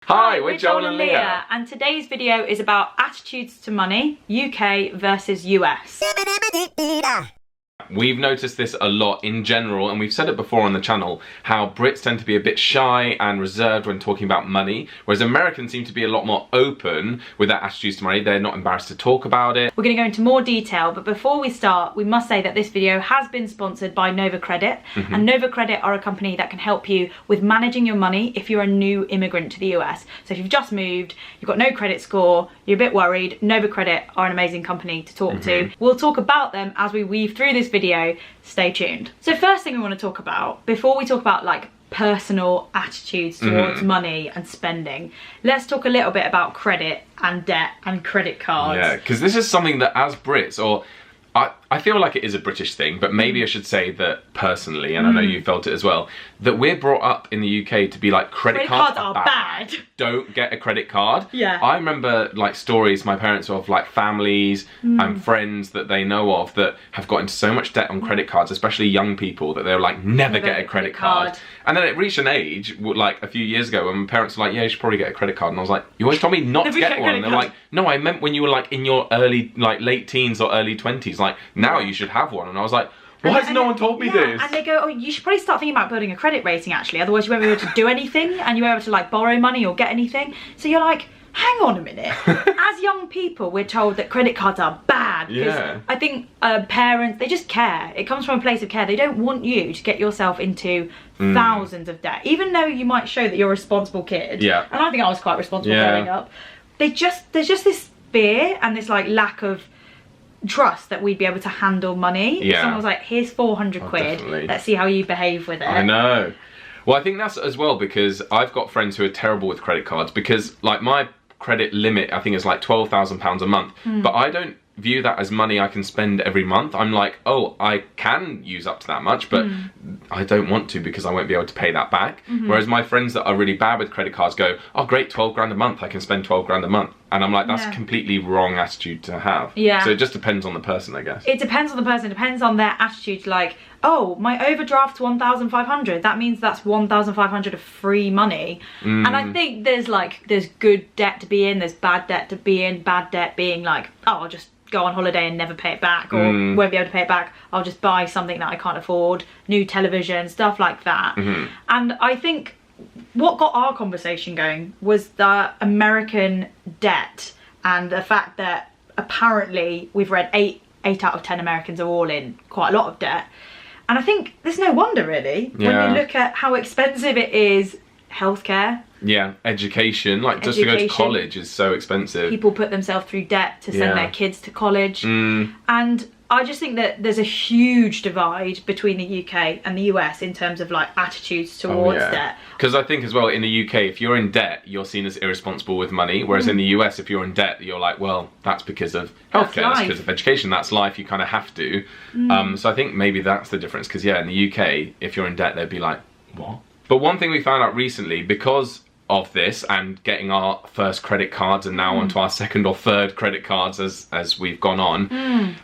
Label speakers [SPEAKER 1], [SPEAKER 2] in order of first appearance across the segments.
[SPEAKER 1] Hi, we're Joel and Lia,
[SPEAKER 2] and today's video is about attitudes to money, UK versus US.
[SPEAKER 1] We've noticed this a lot in general, and we've said it before on the channel, how Brits tend to be a bit shy and reserved when talking about money, whereas Americans seem to be a lot more open with their attitudes to money. They're not embarrassed to talk about it.
[SPEAKER 2] We're going to go into more detail, but before we start, we must say that this video has been sponsored by Nova Credit, and Nova Credit are a company that can help you with managing your money if you're a new immigrant to the US. So if you've just moved, you've got no credit score, you're a bit worried, Nova Credit are an amazing company to talk to. We'll talk about them as we weave through this video. Stay tuned. So first thing we want to talk about, before we talk about like personal attitudes towards money and spending, let's talk a little bit about credit and debt and credit cards.
[SPEAKER 1] Yeah, because this is something that as Brits, or I feel like it is a British thing, but maybe I should say that personally, and I know you felt it as well, that we're brought up in the UK to be like, credit cards are bad. Don't get a credit card.
[SPEAKER 2] Yeah.
[SPEAKER 1] I remember like stories my parents of like families and friends that they know of that have got into so much debt on credit cards, especially young people, that they're like, never get a credit card. And then it reached an age, like a few years ago, when my parents were like, yeah, you should probably get a credit card. And I was like, you always told me not to get one. And they're like, no, I meant when you were like in your early, like late teens or early 20s, like now you should have one. And I was like, why has no one told me this?
[SPEAKER 2] And they go, oh, you should probably start thinking about building a credit rating actually, otherwise you won't be able to do anything and you won't be able to like borrow money or get anything. So you're like, hang on a minute. As young people, we're told that credit cards are bad.
[SPEAKER 1] Yeah.
[SPEAKER 2] I think parents, they just care. It comes from a place of care. They don't want you to get yourself into thousands of debt, even though you might show that you're a responsible kid.
[SPEAKER 1] Yeah.
[SPEAKER 2] And I think I was quite responsible growing up. There's just this fear and this like lack of trust that we'd be able to handle money.
[SPEAKER 1] Yeah.
[SPEAKER 2] Someone was like, here's 400 quid.
[SPEAKER 1] Definitely.
[SPEAKER 2] Let's see how you behave with it.
[SPEAKER 1] I know. Well, I think that's as well because I've got friends who are terrible with credit cards because like my credit limit I think is like £12,000 a month, but I don't view that as money I can spend every month. I'm like, oh, I can use up to that much, but I don't want to because I won't be able to pay that back. Whereas my friends that are really bad with credit cards go, oh great, 12 grand a month, I can spend 12 grand a month. And I'm like, that's a completely wrong attitude to have.
[SPEAKER 2] Yeah.
[SPEAKER 1] So it just depends on the person, I guess.
[SPEAKER 2] It depends on the person, it depends on their attitude. Like, oh, my overdraft's 1,500. That means that's 1,500 of free money. And I think there's good debt to be in, there's bad debt to be in. Bad debt being like, oh, I'll just go on holiday and never pay it back, or won't be able to pay it back. I'll just buy something that I can't afford, new television, stuff like that. And I think what got our conversation going was the American debt and the fact that apparently we've read 8 out of 10 Americans are all in quite a lot of debt. And I think there's no wonder really when we look at how expensive it is. Healthcare. Yeah,
[SPEAKER 1] education. Like just to go to college is so expensive.
[SPEAKER 2] People put themselves through debt to send their kids to college. And I just think that there's a huge divide between the UK and the US in terms of like attitudes towards debt.
[SPEAKER 1] Because I think as well in the UK, if you're in debt, you're seen as irresponsible with money. Whereas in the US, if you're in debt, you're like, well, that's because of healthcare, that's because of education, that's life, you kind of have to. So I think maybe that's the difference. Because yeah, in the UK, if you're in debt, they'd be like, what? But one thing we found out recently, because of this and getting our first credit cards and now onto our second or third credit cards as we've gone on,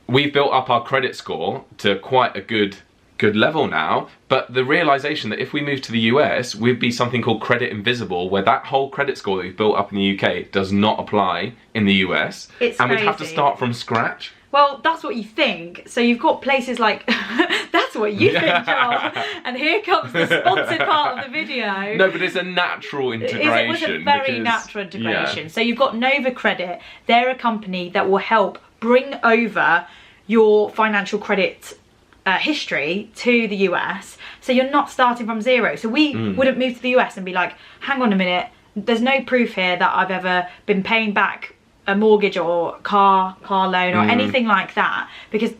[SPEAKER 1] we've built up our credit score to quite a good level now. But the realization that if we move to the US, we'd be something called credit invisible, where that whole credit score that we've built up in the UK does not apply in the US.
[SPEAKER 2] It's
[SPEAKER 1] and
[SPEAKER 2] crazy.
[SPEAKER 1] We'd have to start from scratch.
[SPEAKER 2] Well, that's what you think. So you've got places like, that's what you think, Joel. And here comes the sponsored part of the video.
[SPEAKER 1] No, but it's a natural integration.
[SPEAKER 2] It was a very natural integration. So you've got Nova Credit. They're a company that will help bring over your financial credit history to the US. So you're not starting from zero. So we wouldn't move to the US and be like, hang on a minute, there's no proof here that I've ever been paying back a mortgage or car loan or anything like that, because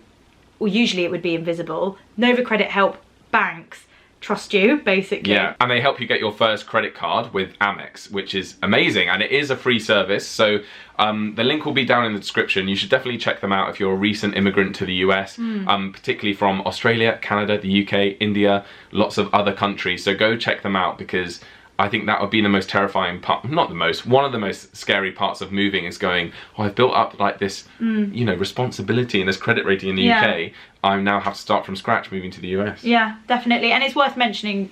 [SPEAKER 2] well, usually it would be invisible. Nova Credit help banks trust you, basically.
[SPEAKER 1] Yeah, and they help you get your first credit card with Amex, which is amazing, and it is a free service. So the link will be down in the description. You should definitely check them out if you're a recent immigrant to the US, particularly from Australia, Canada, the UK, India, lots of other countries. So go check them out because I think that would be the most terrifying part, not the most, one of the most scary parts of moving is going, oh, I've built up like this, you know, responsibility and this credit rating in the UK. I now have to start from scratch moving to the US.
[SPEAKER 2] Yeah, definitely. And it's worth mentioning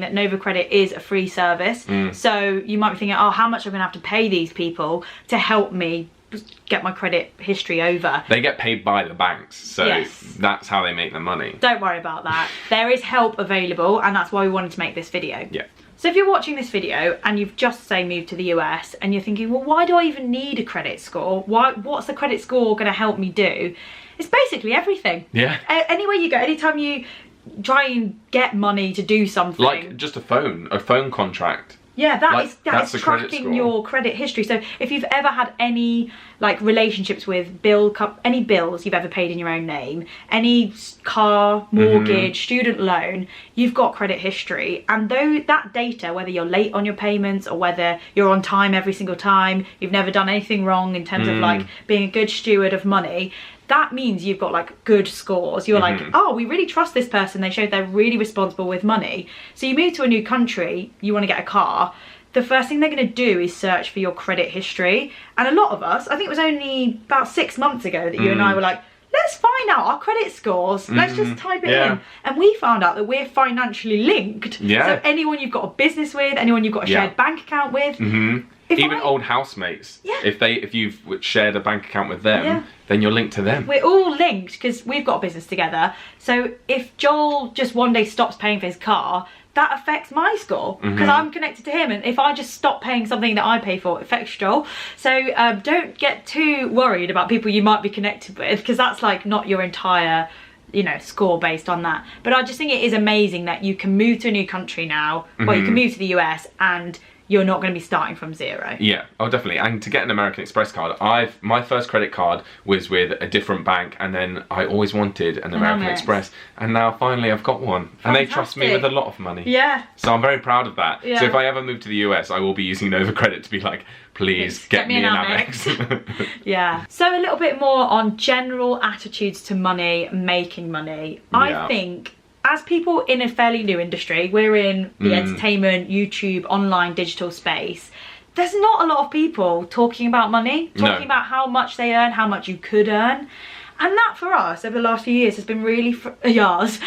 [SPEAKER 2] that Nova Credit is a free service. So you might be thinking, oh, how much am I going to have to pay these people to help me get my credit history over?
[SPEAKER 1] They get paid by the banks, so that's how they make their money.
[SPEAKER 2] Don't worry about that. There is help available, and that's why we wanted to make this video.
[SPEAKER 1] Yeah.
[SPEAKER 2] So if you're watching this video and you've just, say, moved to the US and you're thinking, well, why do I even need a credit score? What's the credit score going to help me do? It's basically everything. Yeah. Anywhere you go, anytime you try and get money to do something.
[SPEAKER 1] Like just a phone contract.
[SPEAKER 2] Yeah, that's tracking your credit history. So if you've ever had any like relationships with any bills you've ever paid in your own name, any car, mortgage, student loan, you've got credit history. And though that data, whether you're late on your payments or whether you're on time every single time, you've never done anything wrong in terms of like being a good steward of money, that means you've got like good scores. You're like, oh, we really trust this person. They showed they're really responsible with money. So you move to a new country, you want to get a car. The first thing they're going to do is search for your credit history. And a lot of us, I think it was only about 6 months ago that you and I were like, let's find out our credit scores. Let's just type it in. And we found out that we're financially linked. So anyone you've got a business with, anyone you've got a shared bank account with,
[SPEAKER 1] even old housemates, if you've shared a bank account with them, then you're linked to them.
[SPEAKER 2] We're all linked because we've got a business together. So if Joel just one day stops paying for his car, that affects my score because I'm connected to him. And if I just stop paying something that I pay for, it affects Joel. So don't get too worried about people you might be connected with, because that's like not your entire, you know, score based on that. But I just think it is amazing that you can move to a new country now. Well, you can move to the US and you're not going to be starting from zero.
[SPEAKER 1] Yeah, oh definitely. And to get an American Express card, my first credit card was with a different bank, and then I always wanted an American Express, and now finally I've got one. Fantastic. And they trust me with a lot of money.
[SPEAKER 2] Yeah.
[SPEAKER 1] So I'm very proud of that. Yeah. So if I ever move to the US, I will be using Nova Credit to be like, please get me an Amex.
[SPEAKER 2] Yeah. So a little bit more on general attitudes to money, making money. I think as people in a fairly new industry, we're in the entertainment, YouTube, online, digital space, there's not a lot of people talking about money, talking about how much they earn, how much you could earn. And that for us over the last few years has been really yars.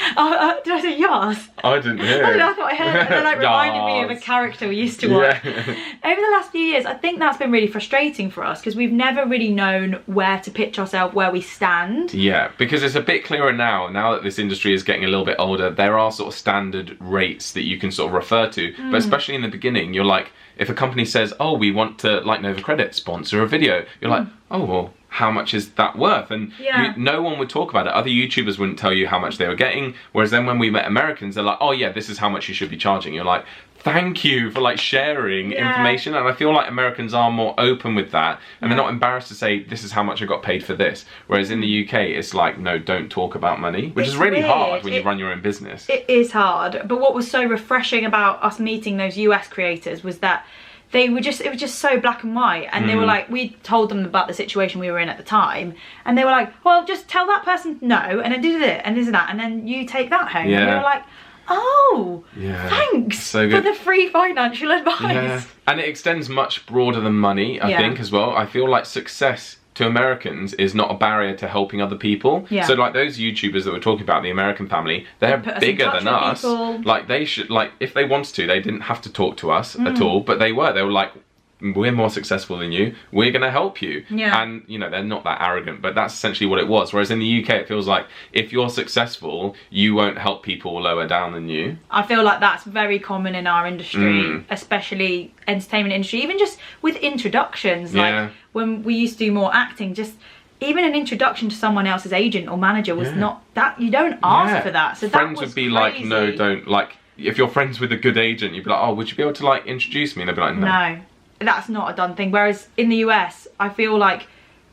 [SPEAKER 2] Did I say yars?
[SPEAKER 1] I didn't hear.
[SPEAKER 2] I don't know, I thought I heard it. And it reminded me of a character we used to watch. Over the last few years, I think that's been really frustrating for us because we've never really known where to pitch ourselves, where we stand.
[SPEAKER 1] Yeah, because it's a bit clearer now that this industry is getting a little bit older. There are sort of standard rates that you can sort of refer to. But especially in the beginning, you're like, if a company says, oh, we want to, like Nova Credit, sponsor a video, you're like, oh, well, how much is that worth? And no one would talk about it. Other YouTubers wouldn't tell you how much they were getting. Whereas then when we met Americans, they're like, oh yeah, this is how much you should be charging. You're like, thank you for like sharing information. And I feel like Americans are more open with that. And they're not embarrassed to say, this is how much I got paid for this. Whereas in the UK, it's like, no, don't talk about money. Which is really hard when you run your own business.
[SPEAKER 2] It is hard. But what was so refreshing about us meeting those US creators was that it was just so black and white, and they were like, we told them about the situation we were in at the time, and they were like, well, just tell that person no, and then do it, and this and that, and then you take that home. And we were like, oh, thanks for the free financial advice.
[SPEAKER 1] And it extends much broader than money, I think, as well. I feel like success to Americans is not a barrier to helping other people. So like those YouTubers that we're talking about, the American family, they're bigger than us. Like they should, like if they wanted to, they didn't have to talk to us at all, but they were like, we're more successful than you, we're going to help you. And you know, they're not that arrogant, but that's essentially what it was. Whereas in the UK, it feels like if you're successful, you won't help people lower down than you.
[SPEAKER 2] I feel like that's very common in our industry, especially entertainment industry, even just with introductions. Like when we used to do more acting, just even an introduction to someone else's agent or manager was not that, you don't ask for that. So
[SPEAKER 1] friends
[SPEAKER 2] that was
[SPEAKER 1] would be
[SPEAKER 2] crazy.
[SPEAKER 1] like, no, don't, like if you're friends with a good agent, you'd be like, oh, would you be able to like introduce me? And they'd be like, no.
[SPEAKER 2] That's not a done thing. Whereas in the US, I feel like,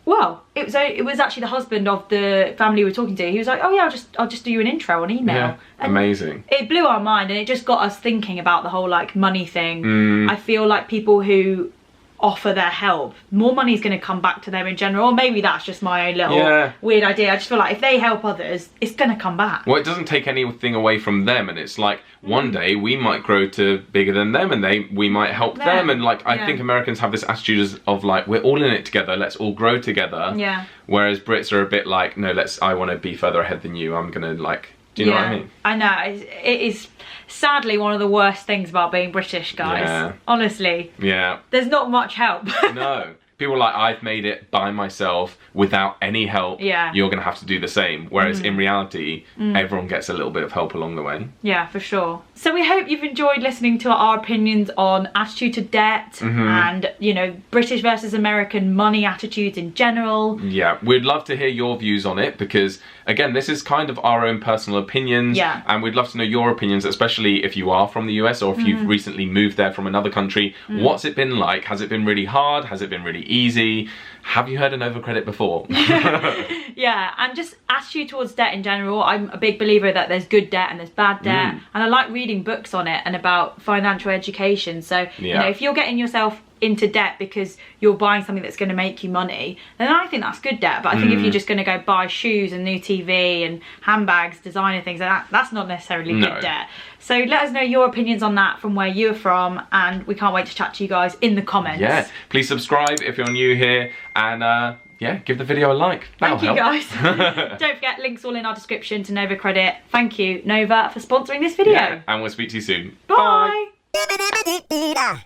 [SPEAKER 2] well, it was actually the husband of the family we were talking to. He was like, oh yeah, I'll just do you an intro on email.
[SPEAKER 1] Yeah,
[SPEAKER 2] and
[SPEAKER 1] amazing.
[SPEAKER 2] It blew our mind, and it just got us thinking about the whole like money thing. I feel like people who offer their help, more money is going to come back to them in general. Or maybe that's just my own little weird idea. I just feel like if they help others, it's going to come back.
[SPEAKER 1] Well, it doesn't take anything away from them, and it's like one day we might grow to bigger than them, and we might help them. And like I think Americans have this attitude of like, we're all in it together, let's all grow together. Whereas Brits are a bit like, no, I want to be further ahead than you, I'm gonna like, do you know what I mean?
[SPEAKER 2] I know, it is sadly one of the worst things about being British, guys. Honestly. There's not much help.
[SPEAKER 1] No. People are like, I've made it by myself without any help. You're going to have to do the same. Whereas in reality, everyone gets a little bit of help along the way.
[SPEAKER 2] Yeah, for sure. So we hope you've enjoyed listening to our opinions on attitude to debt and, you know, British versus American money attitudes in general. Yeah,
[SPEAKER 1] we'd love to hear your views on it because, again, this is kind of our own personal opinions. And we'd love to know your opinions, especially if you are from the US or if you've recently moved there from another country. What's it been like? Has it been really hard? Has it been really easy? Have you heard an overcredit before?
[SPEAKER 2] Yeah, and just attitude towards debt in general. I'm a big believer that there's good debt and there's bad debt, and I like reading books on it and about financial education. So you know, if you're getting yourself into debt because you're buying something that's going to make you money, then I think that's good debt. But I think if you're just going to go buy shoes and new TV and handbags, designer things, that's not necessarily good debt. So let us know your opinions on that from where you're from, and we can't wait to chat to you guys in the comments.
[SPEAKER 1] Yeah, please subscribe if you're new here, and yeah, give the video a like.
[SPEAKER 2] Thank you guys. Don't forget, links all in our description to Nova Credit. Thank you, Nova, for sponsoring this video.
[SPEAKER 1] Yeah, and we'll speak to you soon.
[SPEAKER 2] Bye.
[SPEAKER 1] Bye.